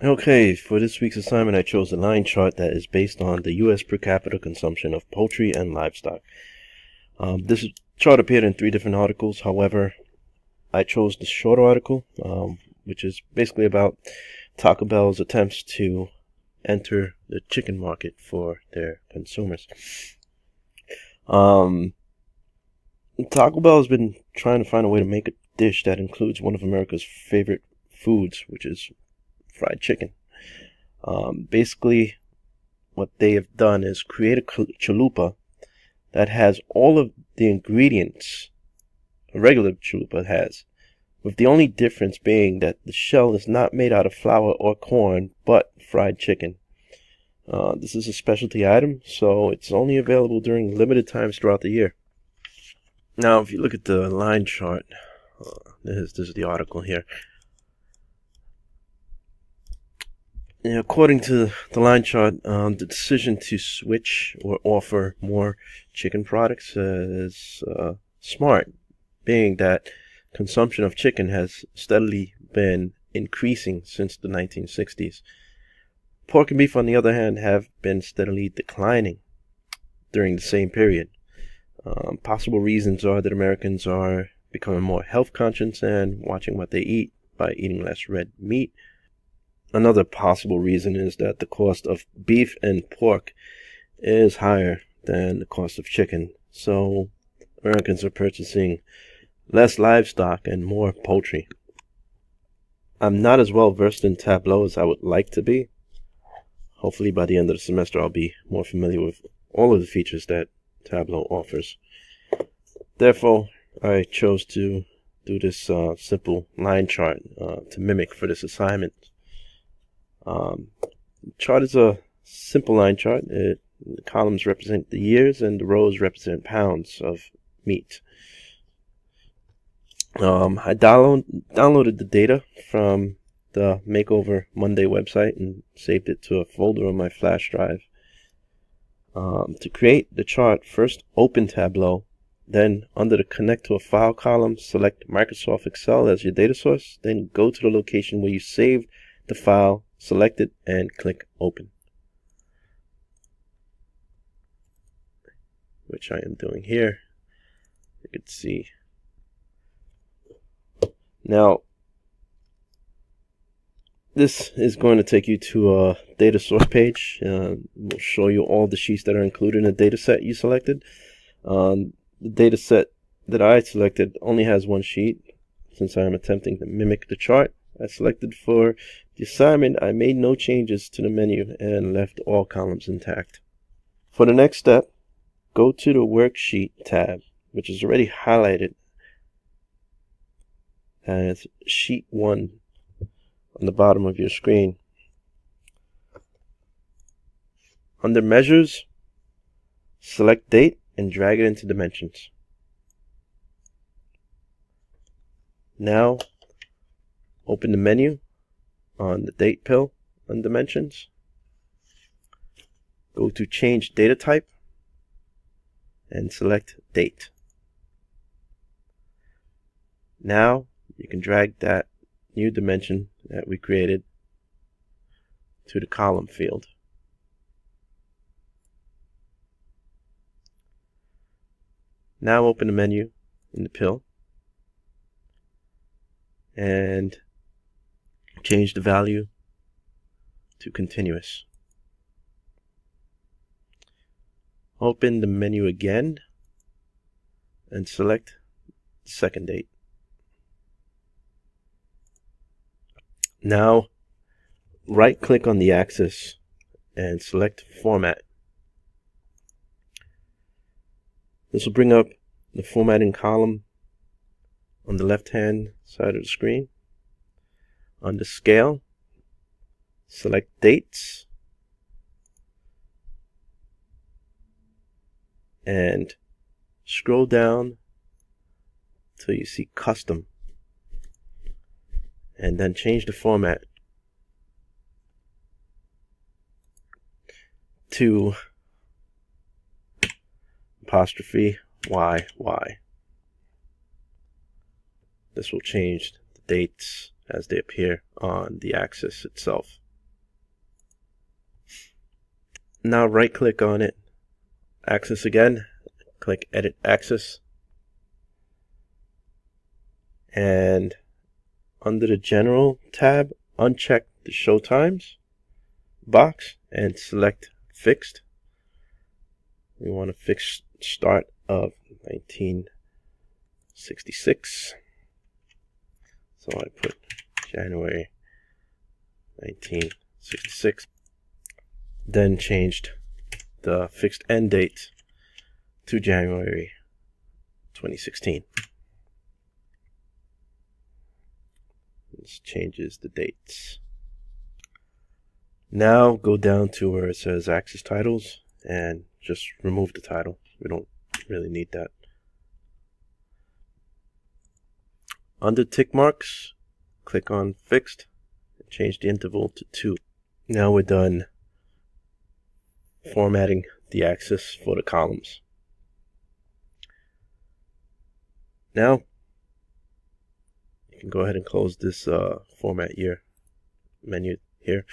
Okay, for this week's assignment, I chose a line chart that is based on the U.S. per capita consumption of poultry and livestock. This chart appeared in 3 different articles. However, I chose the shorter article, which is basically about Taco Bell's attempts to enter the chicken market for their consumers. Taco Bell has been trying to find a way to make a dish that includes one of America's favorite foods, which is fried chicken. Basically, what they have done is create a chalupa that has all of the ingredients a regular chalupa has, with the only difference being that the shell is not made out of flour or corn, but fried chicken. This is a specialty item, so it's only available during limited times throughout the year. Now, if you look at the line chart, this is the article here. According to the line chart, the decision to switch or offer more chicken products is smart, being that consumption of chicken has steadily been increasing since the 1960s. Pork and beef, on the other hand, have been steadily declining during the same period. Possible reasons are that Americans are becoming more health conscious and watching what they eat by eating less red meat. Another possible reason is that the cost of beef and pork is higher than the cost of chicken, so Americans are purchasing less livestock and more poultry. I'm not as well versed in Tableau as I would like to be. Hopefully by the end of the semester I'll be more familiar with all of the features that Tableau offers. Therefore, I chose to do this simple line chart to mimic for this assignment. The chart is a simple line chart. The columns represent the years and the rows represent pounds of meat. I downloaded the data from the Makeover Monday website and saved it to a folder on my flash drive. To create the chart, first open Tableau, then under the Connect to a File column, select Microsoft Excel as your data source, then go to the location where you saved the file, select it, and click Open, which I am doing here. You can see. Now, this is going to take you to a data source page. We'll show you all the sheets that are included in the data set you selected. The data set that I selected only has one sheet. Since I am attempting to mimic the chart I selected for the assignment, I made no changes to the menu and left all columns intact. For the next step, go to the Worksheet tab, which is already highlighted as Sheet 1 on the bottom of your screen. Under Measures, select Date and drag it into Dimensions. Now, open the menu on the Date pill on Dimensions. Go to Change Data Type and select Date. Now, you can drag that new dimension that we created to the column field. Now open the menu in the pill and change the value to continuous. Open the menu again and select the second date. Now right click on the axis and select Format. This will bring up the formatting column on the left hand side of the screen. Under Scale, select Dates and scroll down till you see Custom, and then change the format to $YY. This will change the dates as they appear on the axis itself. Now right click on it, axis again, click edit axis, and under the general tab, uncheck the show times box and select fixed. We want to fix start of 1966. So I put January 1966. Then changed the fixed end date to January 2016. This changes the dates. Now go down to where it says Axis Titles and just remove the title. We don't really need that. Under tick marks, click on Fixed and change the interval to 2. Now we're done formatting the axis for the columns. Now you can go ahead and close this format year menu here.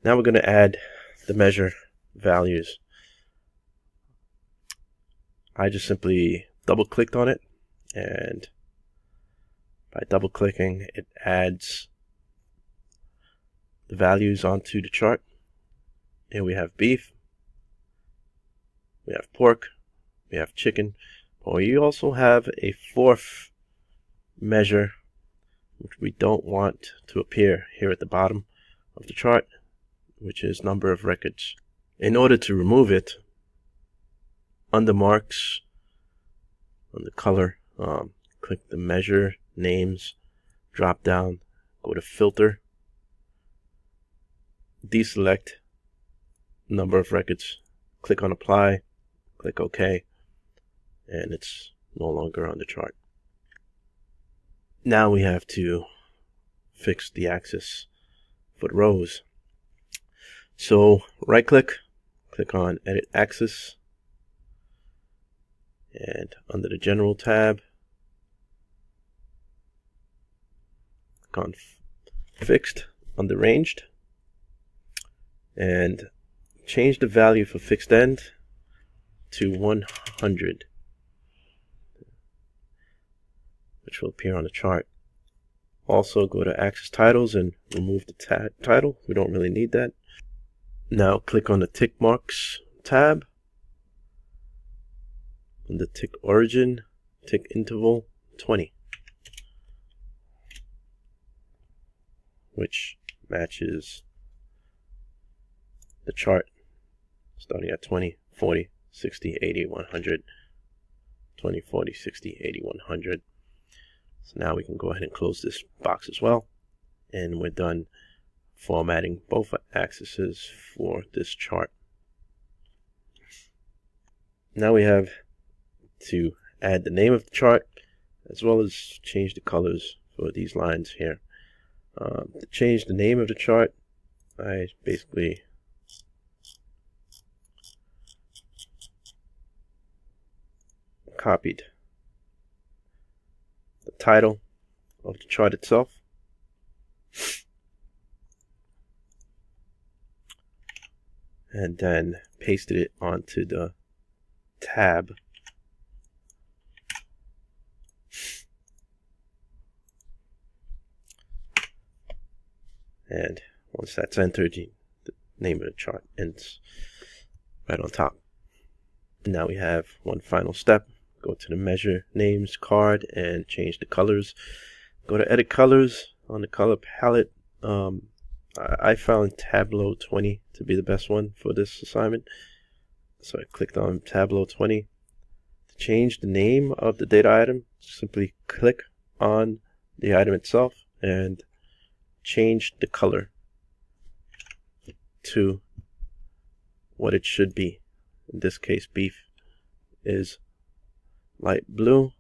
Now we're going to add the measure values. I just simply double clicked on it, and by double clicking it adds the values onto the chart. Here we have beef, we have pork, we have chicken, but we also have a fourth measure which we don't want to appear here at the bottom of the chart, which is number of records. In order to remove it, under marks, on the color, click the measure names drop down, go to filter, deselect number of records, click on apply, click OK, and it's no longer on the chart. Now we have to fix the axis for the rows. So right click, click on edit axis, and under the general tab, click on fixed under ranged, and change the value for fixed end to 100, which will appear on the chart. Also go to Axis Titles and remove the title. We don't really need that. Now click on the tick marks tab. On the tick origin, tick interval 20, which matches the chart starting at 20, 40, 60, 80, 100, 20, 40, 60, 80, 100. So now we can go ahead and close this box as well, and we're done formatting both axes for this chart. Now we have to add the name of the chart as well as change the colors for these lines here. To change the name of the chart, I basically copied the title of the chart itself, and then pasted it onto the tab. And once that's entered, the name of the chart ends right on top. Now we have one final step. Go to the measure names card and change the colors. Go to edit colors on the color palette. I found Tableau 20 to be the best one for this assignment. So I clicked on Tableau 20. To change the name of the data item, simply click on the item itself and change the color to what it should be. In this case, beef is light blue,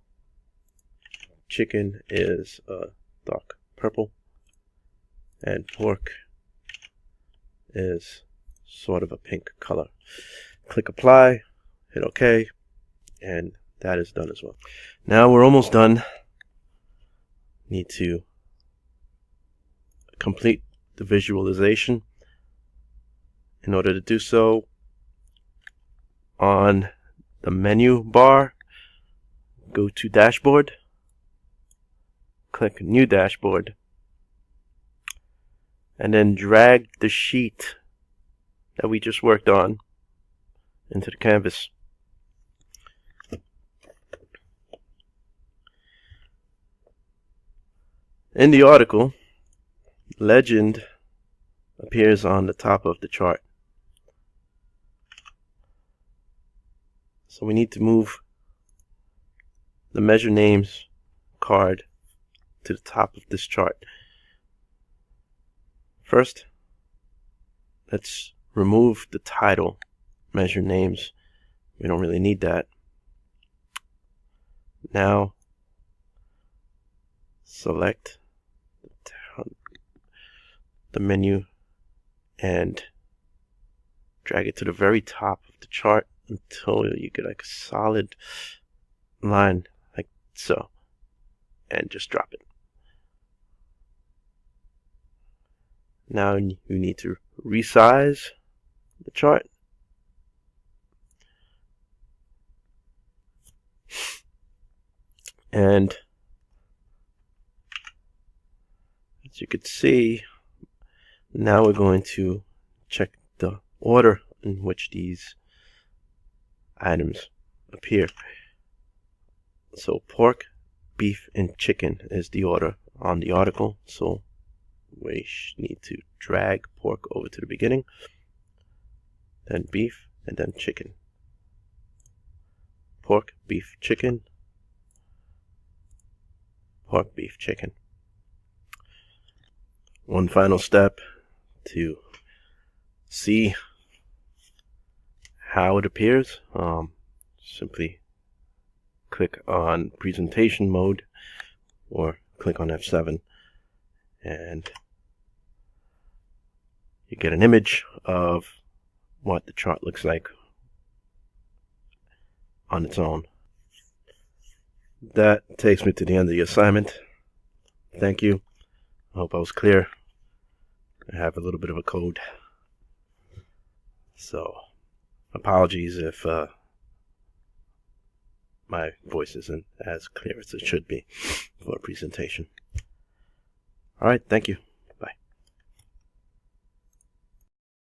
chicken is dark purple, and pork is sort of a pink color. Click apply, hit OK, and that is done as well. Now we're almost done. Need to complete the visualization. In order to do so, on the menu bar, go to Dashboard, click New Dashboard, and then drag the sheet that we just worked on into the canvas. In the article, legend appears on the top of the chart. So we need to move the measure names card to the top of this chart. First, let's remove the title, measure names. We don't really need that. Now, select the menu and drag it to the very top of the chart until you get like a solid line like so, and just drop it. Now you need to resize the chart. And as you can see, now we're going to check the order in which these items appear. So pork, beef, and chicken is the order on the article. So we need to drag pork over to the beginning, then beef, and then chicken. Pork, beef, chicken. Pork, beef, chicken. One final step to see how it appears. Simply click on presentation mode or click on F7 and you get an image of what the chart looks like on its own. That takes me to the end of the assignment. Thank you. I hope I was clear. I have a little bit of a cold, so apologies if my voice isn't as clear as it should be for a presentation. Alright, thank you.